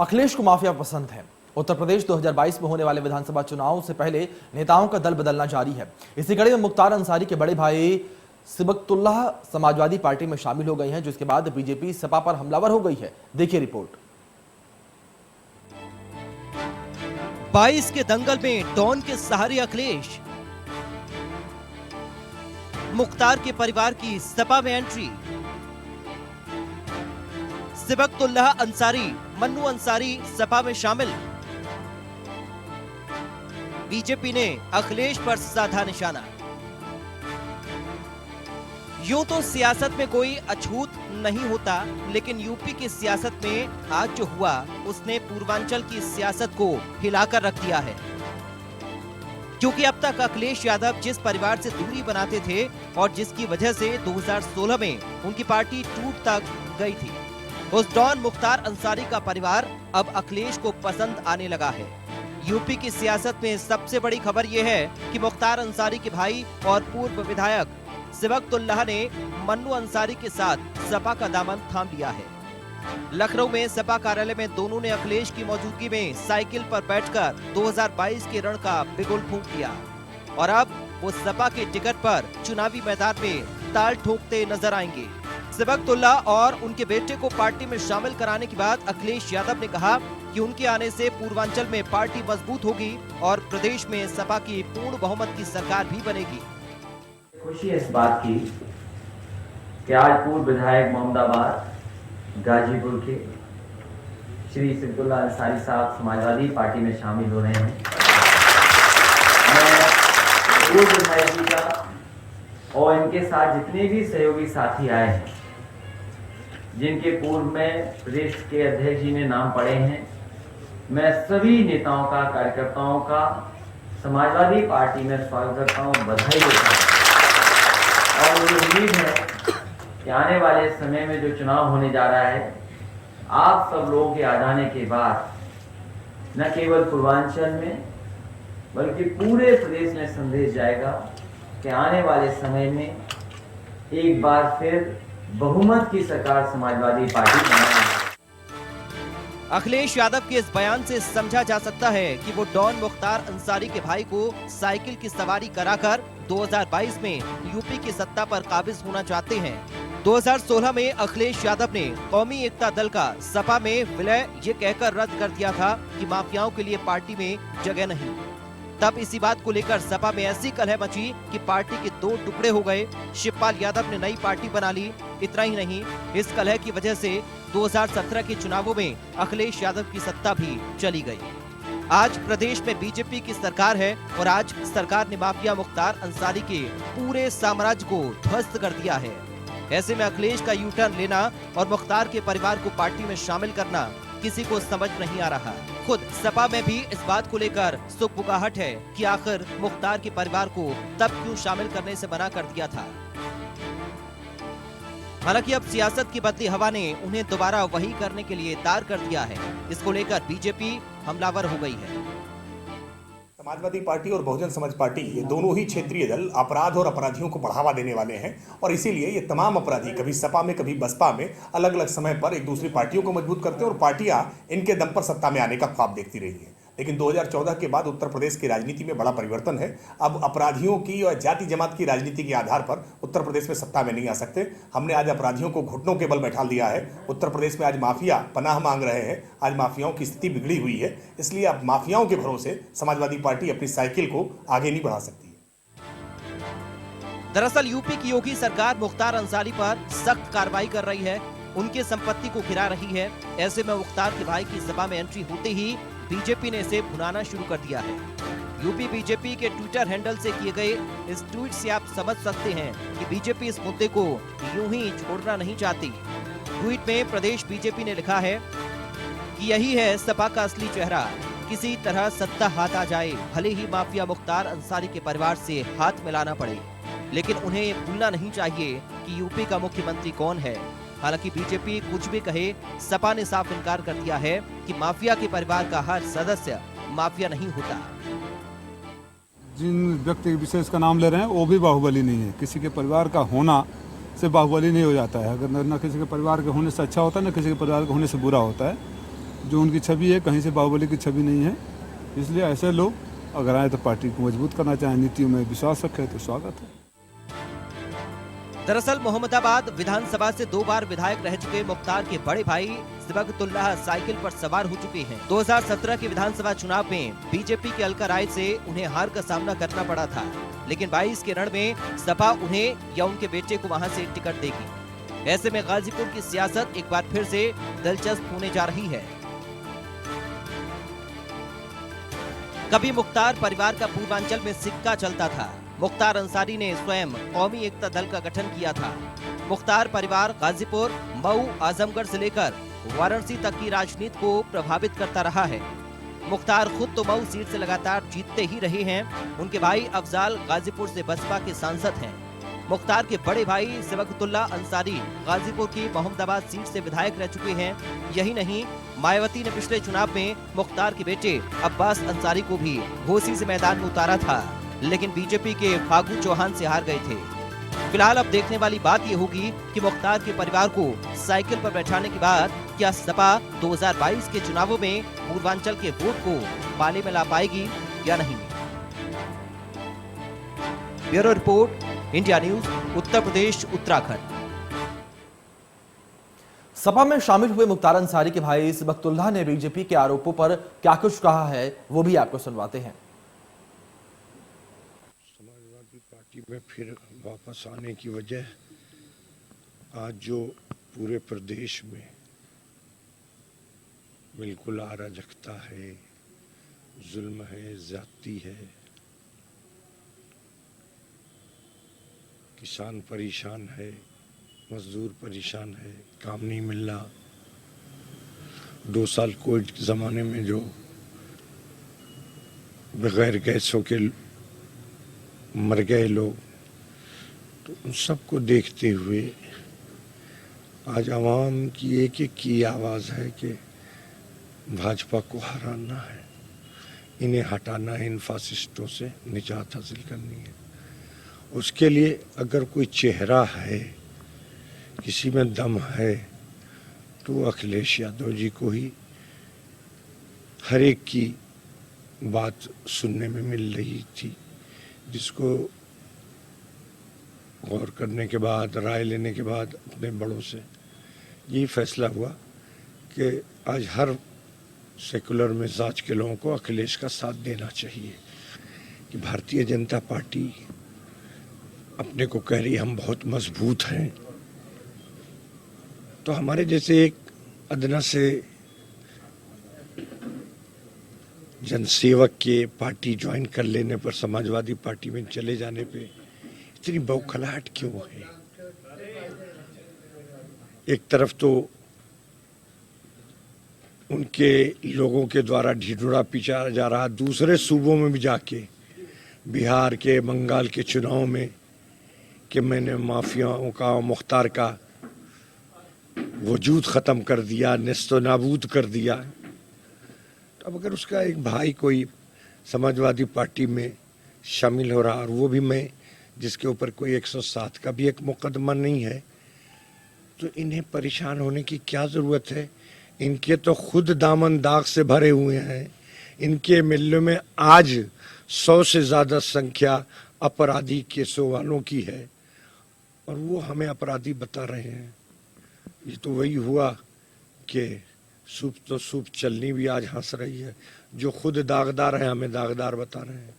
अखिलेश को माफिया पसंद है। उत्तर प्रदेश 2022 में होने वाले विधानसभा चुनाव से पहले नेताओं का दल बदलना जारी है। इसी कड़ी में मुख्तार अंसारी के बड़े भाई सिबकतुल्लाह समाजवादी पार्टी में शामिल हो गए हैं, जिसके बाद बीजेपी सपा पर हमलावर हो गई है। देखिए रिपोर्ट। 22 के दंगल में डॉन के सहारे अखिलेश, मुख्तार के परिवार की सपा में एंट्री। सिबकतुल्लाह अंसारी, मन्नू अंसारी सपा में शामिल। बीजेपी ने अखिलेश पर साधा निशाना। यूं तो सियासत में कोई अछूत नहीं होता, लेकिन यूपी की सियासत में आज जो हुआ उसने पूर्वांचल की सियासत को हिलाकर रख दिया है। क्योंकि अब तक अखिलेश यादव जिस परिवार से दूरी बनाते थे और जिसकी वजह से 2016 में उनकी पार्टी टूट तक गई थी, उस डॉन मुख्तार अंसारी का परिवार अब अखिलेश को पसंद आने लगा है। यूपी की सियासत में सबसे बड़ी खबर यह है कि मुख्तार अंसारी के भाई और पूर्व विधायक सिबकतुल्लाह ने मन्नू अंसारी के साथ सपा का दामन थाम लिया है। लखनऊ में सपा कार्यालय में दोनों ने अखिलेश की मौजूदगी में साइकिल पर बैठकर 2022 के रण का बिगुल फूंक दिया और अब वो सपा के टिकट पर चुनावी मैदान में ताल ठोकते नजर आएंगे। सिबकतुल्लाह और उनके बेटे को पार्टी में शामिल कराने के बाद अखिलेश यादव ने कहा कि उनके आने से पूर्वांचल में पार्टी मजबूत होगी और प्रदेश में सपा की पूर्ण बहुमत की सरकार भी बनेगी। खुशी है इस बात की कि आज पूर्व विधायक मोहम्मदाबाद गाजीपुर के श्री सिबकतुल्लाह अंसारी साहब समाजवादी पार्टी में शामिल हो रहे हैं। मैं पूर्व विधायक जी का और इनके साथ जितने भी सहयोगी साथी आए हैं, जिनके पूर्व में प्रदेश के अध्यक्ष जी ने नाम पढ़े हैं, मैं सभी नेताओं का, कार्यकर्ताओं का समाजवादी पार्टी में स्वागत करता हूँ, बधाई देता हूँ। और मुझे उम्मीद है कि आने वाले समय में जो चुनाव होने जा रहा है, आप सब लोगों के आ जाने के बाद न केवल पूर्वांचल में बल्कि पूरे प्रदेश में संदेश जाएगा कि आने वाले समय में एक बार फिर बहुमत की सरकार समाजवादी पार्टी बनाएगी। अखिलेश यादव के इस बयान से समझा जा सकता है कि वो डॉन मुख्तार अंसारी के भाई को साइकिल की सवारी कराकर 2022 में यूपी की सत्ता पर काबिज होना चाहते हैं। 2016 में अखिलेश यादव ने कौमी एकता दल का सपा में विलय ये कहकर रद्द कर दिया था कि माफियाओं के लिए पार्टी में जगह नहीं। तब इसी बात को लेकर सपा में ऐसी कलह मची कि पार्टी के दो टुकड़े हो गए। शिवपाल यादव ने नई पार्टी बना ली। इतना ही नहीं, इस कलह की वजह से 2017 के चुनावों में अखिलेश यादव की सत्ता भी चली गई। आज प्रदेश में बीजेपी की सरकार है और आज सरकार ने माफिया मुख्तार अंसारी के पूरे साम्राज्य को ध्वस्त कर दिया है। ऐसे में अखिलेश का यू टर्न लेना और मुख्तार के परिवार को पार्टी में शामिल करना किसी को समझ नहीं आ रहा। खुद सपा में भी इस बात को लेकर सुगबुगाहट है कि आखिर मुख्तार के परिवार को तब क्यों शामिल करने से मना कर दिया था। हालांकि अब सियासत की बदली हवा ने उन्हें दोबारा वही करने के लिए तैयार कर दिया है। इसको लेकर बीजेपी हमलावर हो गई है। समाजवादी पार्टी और बहुजन समाज पार्टी, ये दोनों ही क्षेत्रीय दल अपराध और अपराधियों को बढ़ावा देने वाले हैं और इसीलिए ये तमाम अपराधी कभी सपा में कभी बसपा में अलग अलग समय पर एक दूसरी पार्टियों को मजबूत करते हैं और पार्टियां इनके दम पर सत्ता में आने का ख्वाब देखती रही हैं। लेकिन 2014 के बाद उत्तर प्रदेश की राजनीति में बड़ा परिवर्तन है। अब अपराधियों की और जाति जमात की राजनीति के आधार पर उत्तर प्रदेश में सत्ता में नहीं आ सकते। हमने आज अपराधियों को घुटनों के बल बैठा दिया है। उत्तर प्रदेश में आज माफिया पनाह मांग रहे हैं। आज माफियाओं की स्थिति बिगड़ी हुई है। इसलिए अब माफियाओं के भरोसे समाजवादी पार्टी अपनी साइकिल को आगे नहीं बढ़ा सकती। दरअसल यूपी की योगी सरकार मुख्तार अंसारी पर सख्त कार्रवाई कर रही है, उनकी संपत्ति को गिरा रही है। ऐसे में मुख्तार के भाई की सभा में एंट्री होते ही बीजेपी ने इसे भुनाना शुरू कर दिया है। यूपी बीजेपी के ट्विटर हैंडल से किए गए इस ट्वीट से आप समझ सकते हैं कि बीजेपी इस मुद्दे को यूं ही छोड़ना नहीं चाहती। ट्वीट में प्रदेश बीजेपी ने लिखा है कि यही है सपा का असली चेहरा, किसी तरह सत्ता हाथ आ जाए, भले ही माफिया मुख्तार अंसारी के परिवार से हाथ मिलाना पड़े, लेकिन उन्हें ये भूलना नहीं चाहिए कि यूपी का मुख्यमंत्री कौन है। हालांकि बीजेपी कुछ भी कहे, सपा ने साफ इनकार कर दिया है कि माफिया के परिवार का हर सदस्य माफिया नहीं होता। जिन व्यक्ति विशेष का नाम ले रहे हैं वो भी बाहुबली नहीं है। किसी के परिवार का होना से बाहुबली नहीं हो जाता है। अगर न किसी के परिवार के होने से अच्छा होता है, न किसी के परिवार के होने से बुरा होता है। जो उनकी छवि है, कहीं से बाहुबली की छवि नहीं है। इसलिए ऐसे लोग अगर आए तो पार्टी को मजबूत करना चाहें, नीतियों में विश्वास रखें तो स्वागत है। दरअसल मोहम्मदाबाद विधानसभा से 2 बार विधायक रह चुके मुख्तार के बड़े भाई सिबगतुल्लाह साइकिल पर सवार हो चुके हैं। 2017 के विधानसभा चुनाव में बीजेपी के अलका राय से उन्हें हार का सामना करना पड़ा था, लेकिन 22 के रण में सपा उन्हें या उनके बेटे को वहां से टिकट देगी। ऐसे में गाजीपुर की सियासत एक बार फिर से दिलचस्प होने जा रही है। कभी मुख्तार परिवार का पूर्वांचल में सिक्का चलता था। मुख्तार अंसारी ने स्वयं कौमी एकता दल का गठन किया था। मुख्तार परिवार गाजीपुर, मऊ, आजमगढ़ से लेकर वाराणसी तक की राजनीति को प्रभावित करता रहा है। मुख्तार खुद तो मऊ सीट से लगातार जीतते ही रहे हैं। उनके भाई अफजाल गाजीपुर से बसपा के सांसद हैं। मुख्तार के बड़े भाई सिबगतुल्लाह अंसारी गाजीपुर की मोहम्मदाबाद सीट से विधायक रह चुके हैं। यही नहीं, मायावती ने पिछले चुनाव में मुख्तार के बेटे अब्बास अंसारी को भी घोसी से मैदान में उतारा था, लेकिन बीजेपी के फागू चौहान से हार गए थे। फिलहाल अब देखने वाली बात ये होगी कि मुख्तार के परिवार को साइकिल पर बैठाने के बाद क्या सपा 2022 के चुनावों में पूर्वांचल के वोट को पाले में ला पाएगी या नहीं। Bureau report, India news, Uttar Pradesh, Uttarakhand. Sapa में शामिल हुए मुख्तार अंसारी के भाई सिबगतुल्लाह ने बीजेपी के आरोपों पर क्या कुछ कहा है, वो भी आपको सुनवाते हैं। समाजवादी पार्टी में फिर वापस आने की वजह आज जो पूरे प्रदेश में बिल्कुल अराजकता है, जुल्म है, ज्यादती है, किसान परेशान है, मजदूर परेशान है, काम नहीं मिल रहा। 2 साल कोविड के ज़माने में जो बगैर गैसों के मर गए लोग, तो उन सबको देखते हुए आज आवाम की एक की आवाज़ है कि भाजपा को हराना है, इन्हें हटाना है, इन फासिस्टों से निजात हासिल करनी है। उसके लिए अगर कोई चेहरा है, किसी में दम है, तो अखिलेश यादव जी को ही हर एक की बात सुनने में मिल रही थी, जिसको गौर करने के बाद, राय लेने के बाद अपने बड़ों से ये फैसला हुआ कि आज हर सेकुलर मिजाज के लोगों को अखिलेश का साथ देना चाहिए कि भारतीय जनता पार्टी अपने को कह रही हम बहुत मजबूत हैं, तो हमारे जैसे एक अदना से जनसेवक के पार्टी ज्वाइन कर लेने पर, समाजवादी पार्टी में चले जाने पे इतनी बौखलाहट क्यों है। एक तरफ तो उनके लोगों के द्वारा ढिढोरा पीटा जा रहा, दूसरे सूबों में भी जाके, बिहार के, बंगाल के चुनाव में कि मैंने माफियाओं का, मुख्तार का वजूद ख़त्म कर दिया, नेस्तो नाबूद कर दिया। तो अब अगर उसका एक भाई कोई समाजवादी पार्टी में शामिल हो रहा, और वो भी मैं जिसके ऊपर कोई 107 का भी एक मुकदमा नहीं है, तो इन्हें परेशान होने की क्या ज़रूरत है। इनके तो खुद दामन दाग से भरे हुए हैं। इनके मिलों में आज 100 से ज़्यादा संख्या अपराधी केसों वालों की है, और वो हमें अपराधी बता रहे हैं। ये तो वही हुआ कि सूप तो सूप चलनी भी आज हंस रही है। जो खुद दागदार है हमें दागदार बता रहे हैं।